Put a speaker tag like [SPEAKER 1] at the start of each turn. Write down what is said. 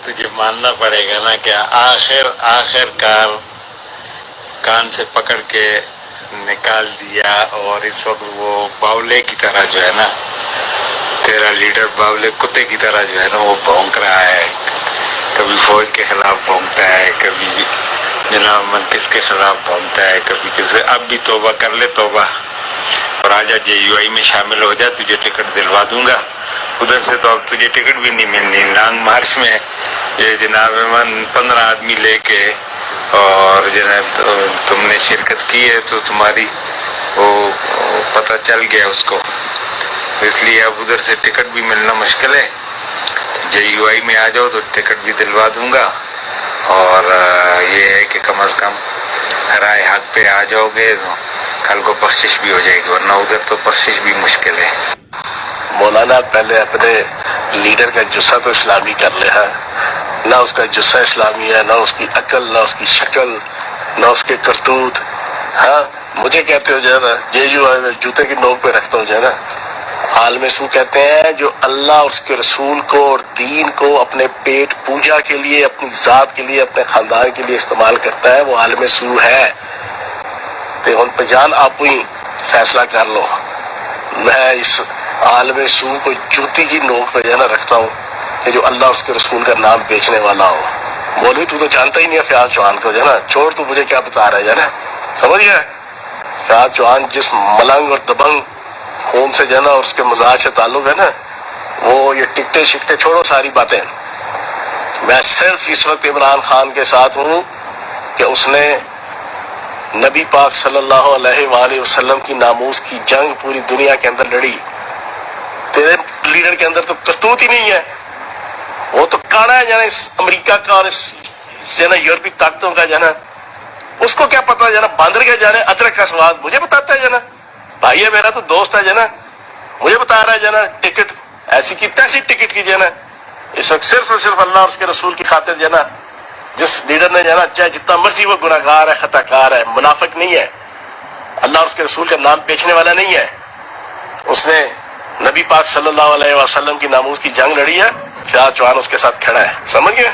[SPEAKER 1] تجھے ماننا پڑے گا نا کہ آخر کار کان سے پکڑ کے نکال دیا، اور اس وقت وہ باولے کی طرح جو ہے نا، تیرا لیڈر باولے کتے کی طرح جو ہے نا وہ بھونک رہا ہے، کبھی فوج کے خلاف بھونکتا ہے، کبھی جناب منتس کے خلاف بھونکتا ہے، کبھی کسی۔ اب بھی توبہ کر لے، توبہ، اور آجا JUI میں شامل ہو جا، تجھے ٹکٹ دلوا دوں گا۔ ادھر سے تو اب تجھے ٹکٹ بھی نہیں ملنی۔ لانگ مارچ میں یہ جناب من 15 آدمی لے کے، اور جناب تم نے شرکت کی ہے تو تمہاری وہ پتہ چل گیا اس کو، اس لیے اب ادھر سے ٹکٹ بھی ملنا مشکل ہے۔ JUI میں آ جاؤ تو ٹکٹ بھی دلوا دوں گا، اور یہ ہے کہ کم از کم رائے حق پہ آ جاؤ گے تو کل کو بخشش بھی ہو جائے گی، ورنہ ادھر تو بخشش بھی مشکل ہے۔
[SPEAKER 2] مولانا پہلے اپنے لیڈر کا جسہ تو اسلامی کر لے، ہے نہ اس کا جسہ اسلامی ہے، نہ اس کی عقل، نہ اس کی شکل، نہ اس کے کرتوت۔ ہاں مجھے کہتے ہو جو ہے نا JUI میں جوتے کی نوک پہ رکھتا ہوں جو ہے نا، عالم سو کہتے ہیں جو اللہ اس کے رسول کو اور دین کو اپنے پیٹ پوجا کے لیے، اپنی ذات کے لیے، اپنے خاندان کے لیے استعمال کرتا ہے وہ عالم سو ہے۔ تو ان پہ جان آپ ہی فیصلہ کر لو۔ میں اس عالم سو کو جوتی کی نوک پہ جو ہے نا رکھتا ہوں کہ جو اللہ اس کے رسول کا نام بیچنے والا ہو۔ مولوی تو جانتا ہی نہیں ہے فیاض چوہان کو جو ہے نا، چھوڑ تو مجھے کیا بتا رہا ہے جو ہے نا، سمجھ گیا؟ فیاض چوہان جس ملنگ اور دبنگ خون سے جو ہے نا اور اس کے مزاج سے تعلق ہے نا، وہ یہ ٹکٹے شکتے چھوڑو ساری باتیں۔ میں صرف اس وقت عمران خان کے ساتھ ہوں کہ اس نے نبی پاک صلی اللہ علیہ وآلہ وسلم کی ناموس کی جنگ پوری دنیا کے اندر لڑی۔ تیرے لیڈر کے اندر تو کرتوت ہی نہیں ہے، وہ تو کانا ہے جانا اس امریکہ کا اور اس جانا یورپی طاقتوں کا جانا، اس کو کیا پتا جانا باندر کا جانا ادرک کا سواد مجھے بتاتا ہے جانا، بھائی ہے میرا تو دوست ہے جانا، مجھے بتا رہا ہے جانا ٹکٹ ایسی کی تیسی ٹکٹ کی جانا۔ اس وقت صرف اور صرف اللہ اور اس کے رسول کی خاطر جانا جس لیڈر نے جانا چاہے جتنا مرضی وہ گناہ گار ہے، خطا کار ہے، منافق نہیں ہے، اللہ اور اس کے رسول کا نام بیچنے والا نہیں ہے، اس نے نبی پاک صلی اللہ علیہ وسلم کی ناموس کی جنگ لڑی ہے، فیاض چوہان اس کے ساتھ کھڑا ہے، سمجھ گئے؟